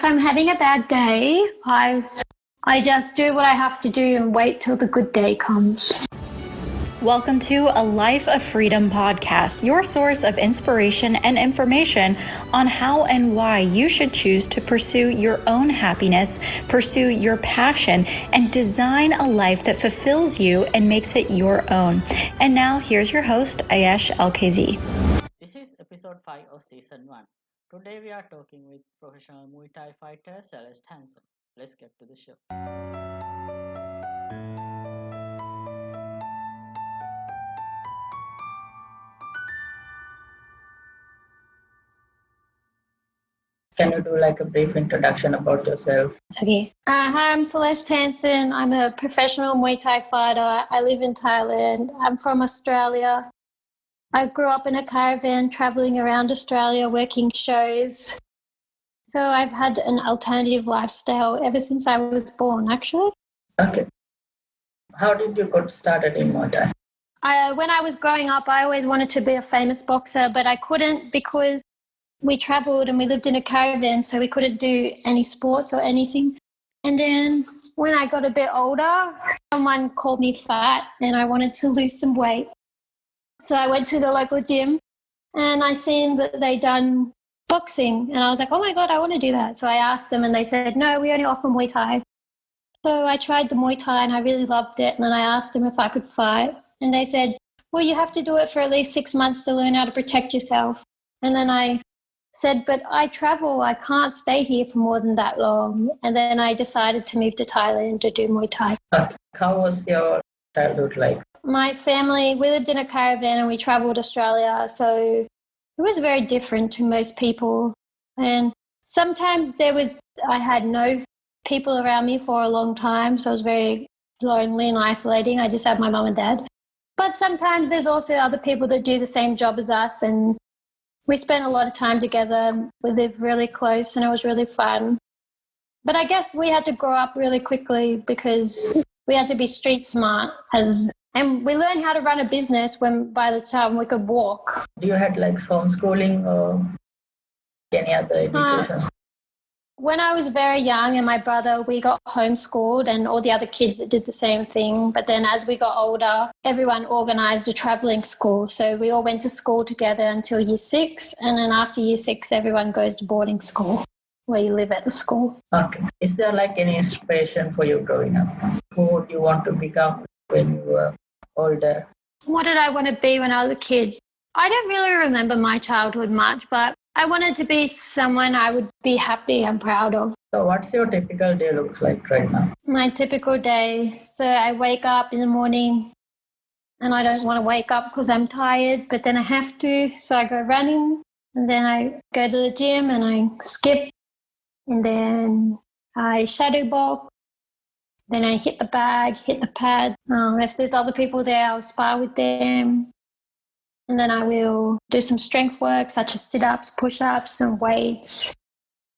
if I'm having a bad day, I just do what I have to do and wait till the good day comes. Welcome to A Life of Freedom podcast, your source of inspiration and information on how and why you should choose to pursue your own happiness, pursue your passion, and design a life that fulfills you and makes it your own. And now here's your host, Ayash LKZ. This is episode 5 of season 1. Today we are talking with professional Muay Thai fighter Celest Hansen. Let's get to the show. Can you do like a brief introduction about yourself? Okay. Hi, I'm Celest Hansen. I'm a professional Muay Thai fighter. I live in Thailand. I'm from Australia. I grew up in a caravan traveling around Australia working shows. So I've had an alternative lifestyle ever since I was born, actually. Okay. How did you get started in Muay Thai? When I was growing up, I always wanted to be a famous boxer, but I couldn't because we traveled and we lived in a caravan, so we couldn't do any sports or anything. And then when I got a bit older, someone called me fat and I wanted to lose some weight. So I went to the local gym and I seen that they done boxing and I was like, oh my God, I want to do that. So I asked them and they said, no, we only offer Muay Thai. So I tried the Muay Thai and I really loved it. And then I asked them if I could fight. And they said, well, you have to do it for at least 6 months to learn how to protect yourself. And then I said, but I travel, I can't stay here for more than that long. And then I decided to move to Thailand to do Muay Thai. How was your childhood like? My family, we lived in a caravan and we traveled Australia. So it was very different to most people. And sometimes I had no people around me for a long time. So it was very lonely and isolating. I just had my mum and dad. But sometimes there's also other people that do the same job as us and we spent a lot of time together. We lived really close and it was really fun. But I guess we had to grow up really quickly because we had to be street smart. And we learned how to run a business by the time we could walk. Do you had like homeschooling or any other education? When I was very young and my brother, we got homeschooled and all the other kids did the same thing. But then as we got older, everyone organised a travelling school. So we all went to school together until year 6. And then after year 6, everyone goes to boarding school where you live at the school. Okay. Is there like any inspiration for you growing up? Who would you want to become when you were older? What did I want to be when I was a kid? I don't really remember my childhood much, but I wanted to be someone I would be happy and proud of. So what's your typical day looks like right now? My typical day. So I wake up in the morning and I don't want to wake up because I'm tired, but then I have to. So I go running and then I go to the gym and I skip and then I shadow box. Then I hit the bag, hit the pad. If there's other people there, I'll spar with them. And then I will do some strength work such as sit-ups, push-ups and weights.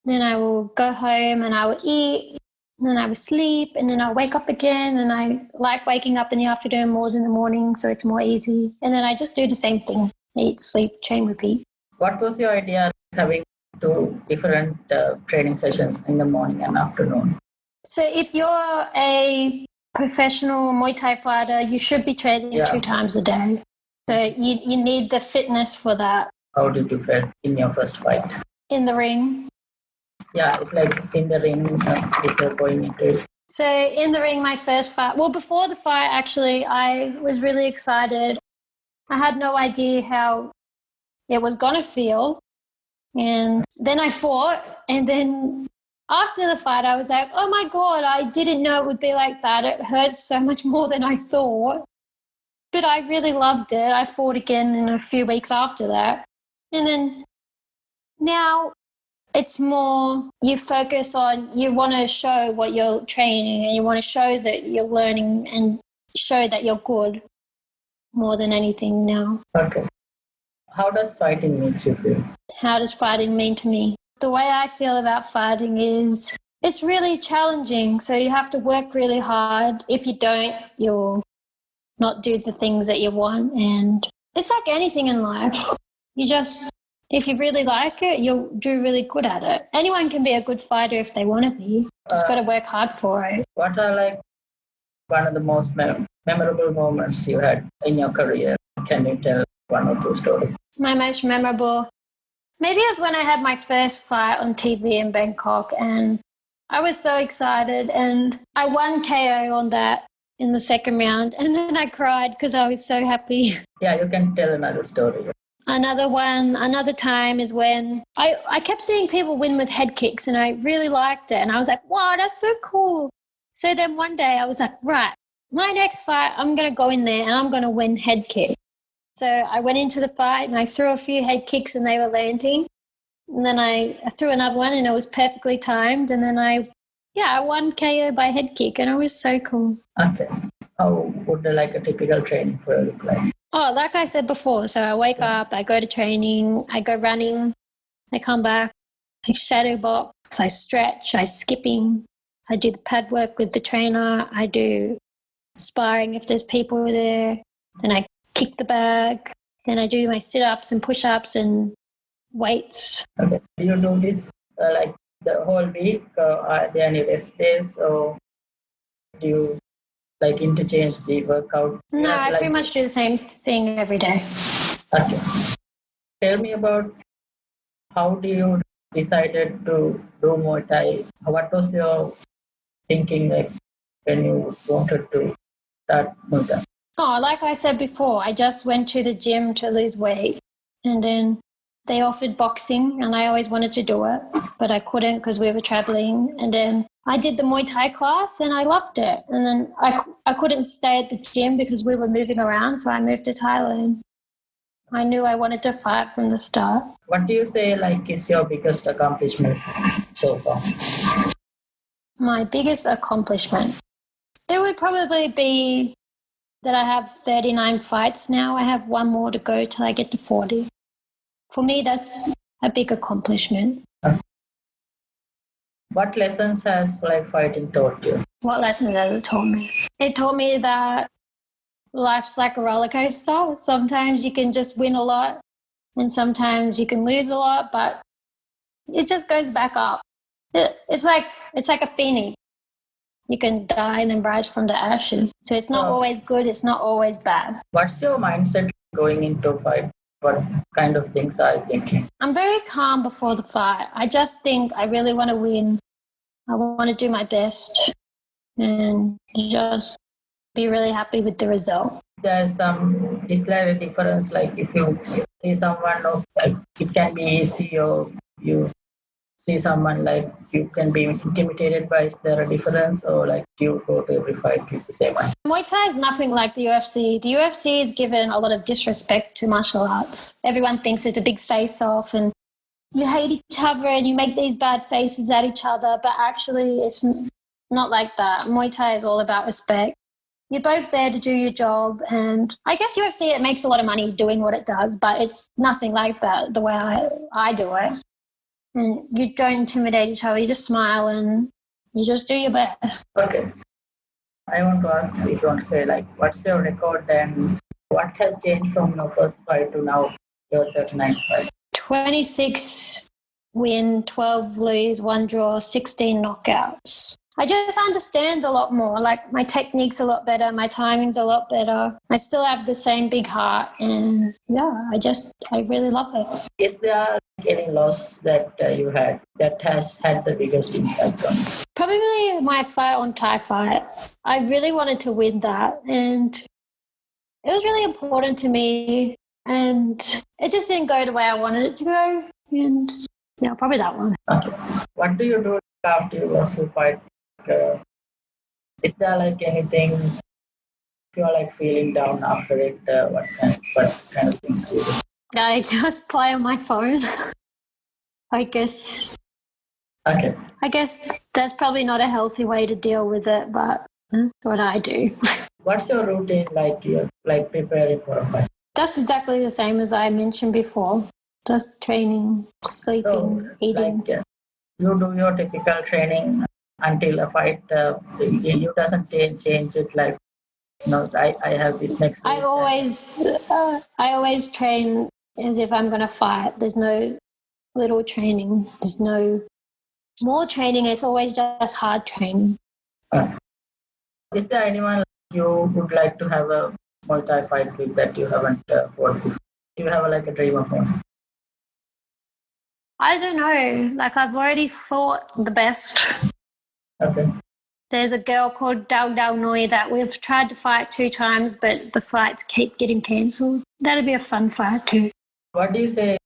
Then I will go home and I will eat. And then I will sleep and then I'll wake up again. And I like waking up in the afternoon more than the morning, so it's more easy. And then I just do the same thing. Eat, sleep, train, repeat. What was your idea having 2 different training sessions in the morning and afternoon? So if you're a professional Muay Thai fighter, you should be training 2 times a day. So you need the fitness for that. How did you feel in your first fight? In the ring. Yeah, it's like in the ring if you're going into it. So in the ring, my first fight, well, before the fight, actually, I was really excited. I had no idea how it was going to feel. And then I fought. And then after the fight, I was like, oh my God, I didn't know it would be like that. It hurts so much more than I thought. But I really loved it. I fought again in a few weeks after that. And then now it's more you focus on, you want to show what you're training and you want to show that you're learning and show that you're good more than anything now. Okay. How does fighting mean to you? How does fighting mean to me? The way I feel about fighting is it's really challenging. So you have to work really hard. If you don't, you'll not do the things that you want. And it's like anything in life. if you really like it, you'll do really good at it. Anyone can be a good fighter if they want to be. Just got to work hard for it. What are like one of the most memorable moments you had in your career? Can you tell one or two stories? My most memorable, maybe it was when I had my first fight on TV in Bangkok, and I was so excited, and I won KO on that in the second round, and then I cried because I was so happy. Yeah, you can tell another story. Another time is when I kept seeing people win with head kicks, and I really liked it, and I was like, wow, that's so cool. So then one day I was like, right, my next fight, I'm going to go in there and I'm going to win head kick. So I went into the fight and I threw a few head kicks and they were landing. And then I threw another one and it was perfectly timed. And then I won KO by head kick, and it was so cool. Okay. How would like a typical training for you look like? Oh, like I said before, so I wake up, I go to training, I go running, I come back, I shadow box, I stretch, I skipping, I do the pad work with the trainer, I do sparring if there's people there, then I kick the bag, then I do my sit-ups and push-ups and weights. Okay. Do you do this like the whole week? Are there any rest days, or do you like interchange the workout? No, I pretty much do the same thing every day. Okay. Tell me about how do you decided to do Muay Thai? What was your thinking like when you wanted to start Muay Thai? Oh, like I said before, I just went to the gym to lose weight, and then they offered boxing, and I always wanted to do it, but I couldn't because we were traveling. And then I did the Muay Thai class and I loved it. And then I couldn't stay at the gym because we were moving around, so I moved to Thailand. I knew I wanted to fight from the start. What do you say like is your biggest accomplishment so far? My biggest accomplishment? It would probably be that I have 39 fights now. I have one more to go till I get to 40. For me, that's a big accomplishment. What lessons has like fighting taught you? What lessons has it taught me? It taught me that life's like a roller coaster. Sometimes you can just win a lot, and sometimes you can lose a lot, but it just goes back up. It's like a phoenix. You can die and then rise from the ashes. So it's not always good. It's not always bad. What's your mindset going into a fight? What kind of things are you thinking? I'm very calm before the fight. I just think I really want to win. I want to do my best and just be really happy with the result. There's some slight difference, like if you see someone, like it can be easy, or you see someone like you can be intimidated by. Is there a difference, or like you go to every fight with the same one? Muay Thai is nothing like the UFC. The UFC is given a lot of disrespect to martial arts. Everyone thinks it's a big face-off and you hate each other and you make these bad faces at each other, but actually it's not like that. Muay Thai is all about respect. You're both there to do your job, and I guess UFC, it makes a lot of money doing what it does, but it's nothing like that the way I do it. And you don't intimidate each other, you just smile and you just do your best. Okay. I want to ask if you want to say like what's your record and what has changed from your first fight to now your 39th fight? 26 win, 12 lose, 1 draw, 16 knockouts. I just understand a lot more. Like my technique's a lot better, my timing's a lot better. I still have the same big heart, and yeah, I really love it. Is there any loss that you had that has had the biggest impact on you? Probably my fight on Thai fight. I really wanted to win that, and it was really important to me, and it just didn't go the way I wanted it to go, and yeah, probably that one. Okay. What do you do after you lost the fight? Is there like anything, if you're like feeling down after it, what kind of things do you do? I just play on my phone. I guess that's probably not a healthy way to deal with it, but that's what I do. What's your routine like? You're like preparing for a fight? That's exactly the same as I mentioned before. Just training, sleeping, eating. Like, you do your typical training until a fight. You doesn't change it like, I have it next week. I always train as if I'm going to fight. There's no little training. There's no more training. It's always just hard training. Is there anyone you would like to have a Muay Thai fight with that you haven't fought with? Do you have like a dream of him? I don't know. Like, I've already fought the best. Okay. There's a girl called Dao Dao Noi that we've tried to fight 2 times, but the fights keep getting cancelled. That'd be a fun fight too. What do you say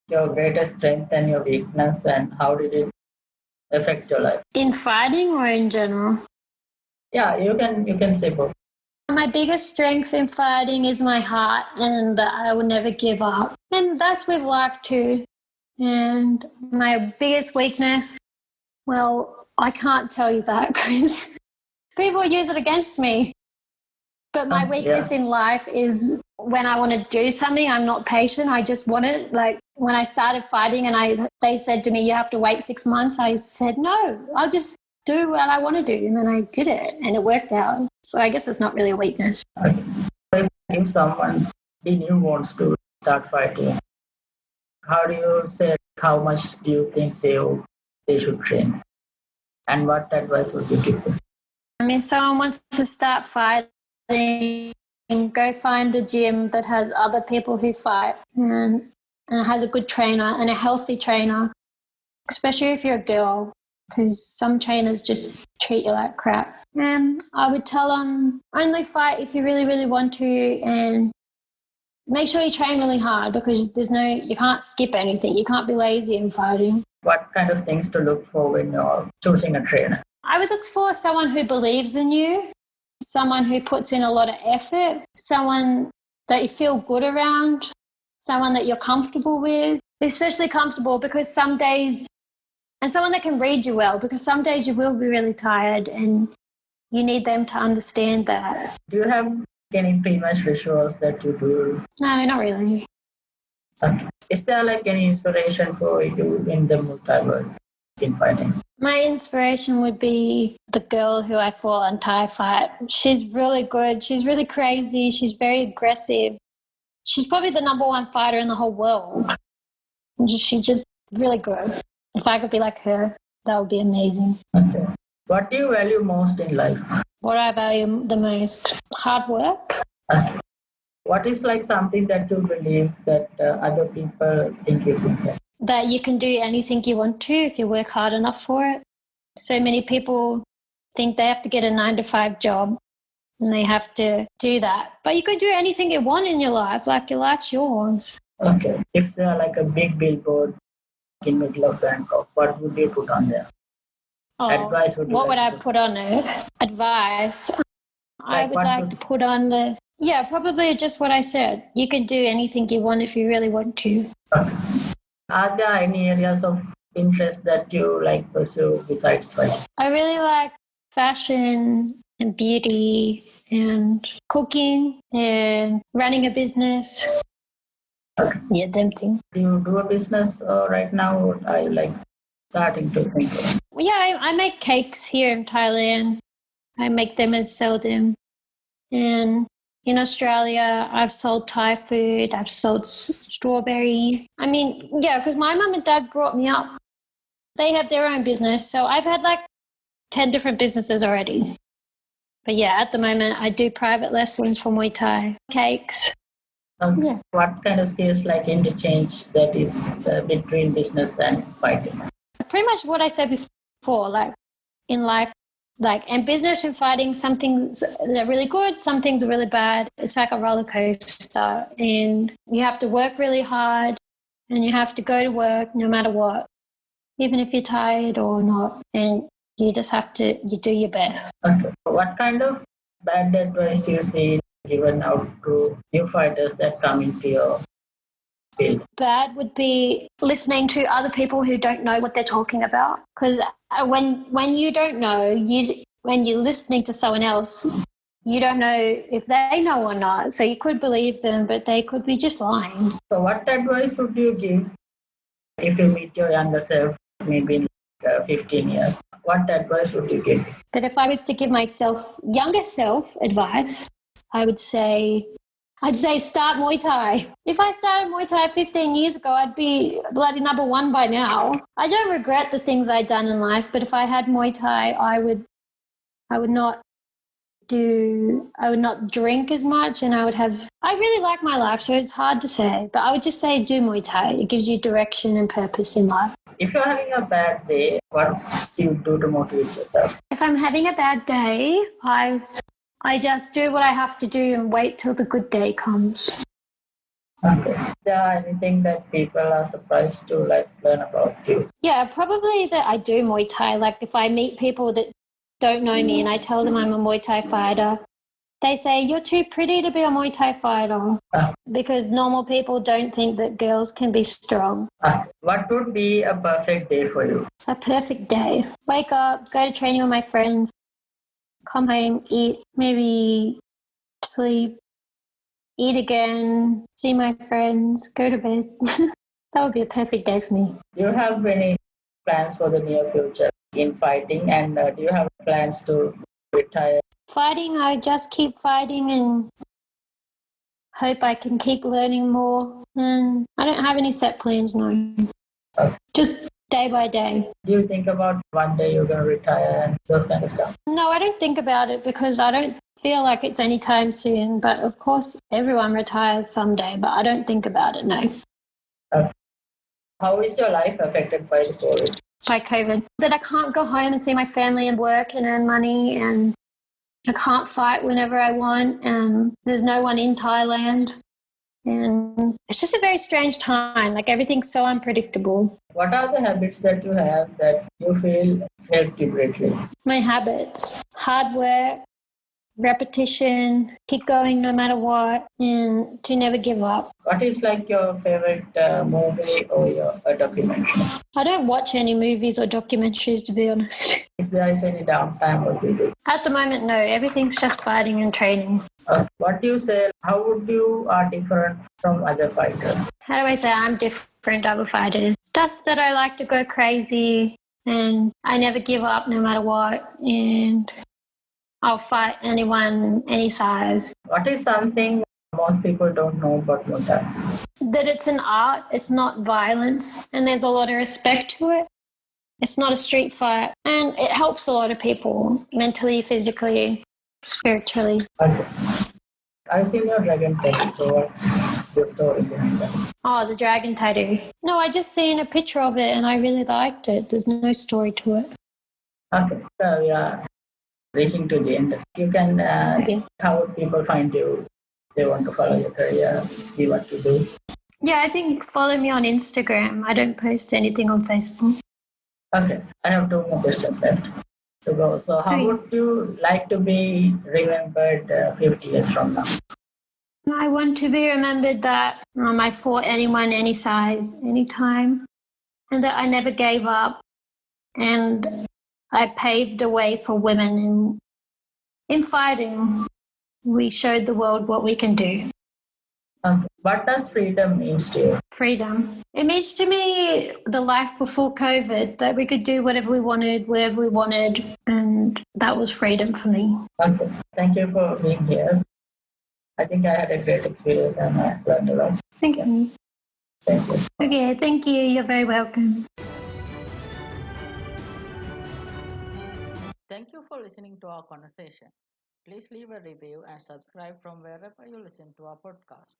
your greatest strength and your weakness, and how did it affect your life? In fighting or in general? Yeah, you can say both. My biggest strength in fighting is my heart, and that I will never give up. And that's with life too. And my biggest weakness, well, I can't tell you that because people use it against me. But my weakness in life is when I want to do something, I'm not patient. I just want it. Like when I started fighting and they said to me, you have to wait 6 months. I said, no, I'll just do what I want to do. And then I did it and it worked out. So I guess it's not really a weakness. If someone new wants to start fighting, how do you say, how much do you think they should train? And what advice would you give them? I mean, if someone wants to start fighting, go find a gym that has other people who fight and has a good trainer and a healthy trainer, especially if you're a girl, because some trainers just treat you like crap. And I would tell them only fight if you really, really want to, and make sure you train really hard because you can't skip anything. You can't be lazy in fighting. What kind of things to look for when you're choosing a trainer? I would look for someone who believes in you, someone who puts in a lot of effort, someone that you feel good around, someone that you're comfortable with, especially comfortable because some days, and someone that can read you well because some days you will be really tired and you need them to understand that. Do you have any pre-match rituals that you do? No, not really. Okay. Is there like any inspiration for you in the Muay Thai world in fighting? My inspiration would be the girl who I fought on Thai fight. She's really good. She's really crazy. She's very aggressive. She's probably the #1 fighter in the whole world. She's just really good. If I could be like her, that would be amazing. Okay. What do you value most in life? What I value the most? Hard work. Okay. What is like something that you believe that other people think is insane? That you can do anything you want to if you work hard enough for it. So many people think they have to get a 9-to-5 job and they have to do that. But you can do anything you want in your life. Like your life's yours. Okay. If there are like a big billboard in the middle of Bangkok, what would you put on there? Advice would what would I put on it? Advice. I would like to put on probably just what I said. You can do anything you want if you really want to. Okay. Are there any areas of interest that you like pursue besides fighting? I really like fashion and beauty and cooking and running a business. Okay. Yeah, them things. Do you do a business right now, or are you like starting to think of it? Yeah, I make cakes here in Thailand. I make them and sell them. And in Australia, I've sold Thai food. I've sold strawberries. I mean, yeah, because my mum and dad brought me up. They have their own business. So I've had like 10 different businesses already. But yeah, at the moment, I do private lessons for Muay Thai, cakes. Yeah. What kind of skills like interchange that is between business and fighting? Pretty much what I said before, like in life, and business and fighting, some things are really good, some things are really bad. It's like a roller coaster, and you have to work really hard and you have to go to work no matter what, even if you're tired or not, and you just have to do your best. Okay. What kind of bad advice you see given out to new fighters that come into your field? Bad would be listening to other people who don't know what they're talking about. Because when you don't know, when you're listening to someone else, you don't know if they know or not. So you could believe them, but they could be just lying. So what advice would you give if you meet your younger self, maybe in 15 years? What advice would you give? But if I was to give myself, younger self, advice, I would say I'd say start Muay Thai. If I started Muay Thai 15 years ago, I'd be bloody number one by now. I don't regret the things I'd done in life, but if I had Muay Thai, I would not drink as much, and I really like my life, so it's hard to say, but I would just say do Muay Thai. It gives you direction and purpose in life. If you're having a bad day, what do you do to motivate yourself? If I'm having a bad day, I just do what I have to do and wait till the good day comes. Okay. Is there anything that people are surprised to learn about you? Yeah, probably that I do Muay Thai. Like if I meet people that don't know me and I tell them I'm a Muay Thai fighter, they say, you're too pretty to be a Muay Thai fighter, because normal people don't think that girls can be strong. What would be a perfect day for you? A perfect day. Wake up, go to training with my friends, come home, eat, maybe sleep, eat again, see my friends, go to bed. That would be a perfect day for me. Do you have any plans for the near future in fighting, and do you have plans to retire? Fighting, I just keep fighting and hope I can keep learning more. And I don't have any set plans, no. Just day by day. Do you think about one day you're going to retire and those kind of stuff? No, I don't think about it because I don't feel like it's anytime soon. But of course, everyone retires someday, but I don't think about it, no. How is your life affected by the COVID? By COVID. That I can't go home and see my family and work and earn money, and I can't fight whenever I want, and there's no one in Thailand. And it's just a very strange time. Like everything's so unpredictable. What are the habits that you have that you feel help you greatly? My habits: hard work, repetition, keep going no matter what, and to never give up. What is like your favorite movie or your documentary? I don't watch any movies or documentaries, to be honest. If there is any downtime, what do you do? At the moment, no. Everything's just fighting and training. What do you say? How would you are different from other fighters? How do I say I'm different other fighters? Just that I like to go crazy and I never give up no matter what, and I'll fight anyone, any size. What is something most people don't know about Muay Thai? That it's an art, it's not violence, and there's a lot of respect to it. It's not a street fight, and it helps a lot of people mentally, physically, spiritually. Okay. I've seen your dragon tattoo, so what's the story behind that? Oh, the dragon tattoo. No, I just seen a picture of it and I really liked it. There's no story to it. Okay, so we are reaching to the end. You can, how would people find you? They want to follow your career, see what you do. Yeah, I think follow me on Instagram. I don't post anything on Facebook. Okay, I have 2 more questions left to go. So how would you like to be remembered 50 years from now? I want to be remembered that I fought anyone, any size, anytime, and that I never gave up, and I paved a way for women. And in fighting, we showed the world what we can do. What does freedom mean to you? Freedom. It means to me the life before COVID, that we could do whatever we wanted, wherever we wanted, and that was freedom for me. Okay. Thank you for being here. I think I had a great experience and I learned a lot. Thank you. Thank you. Okay, thank you. You're very welcome. Thank you for listening to our conversation. Please leave a review and subscribe from wherever you listen to our podcast.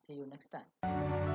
See you next time.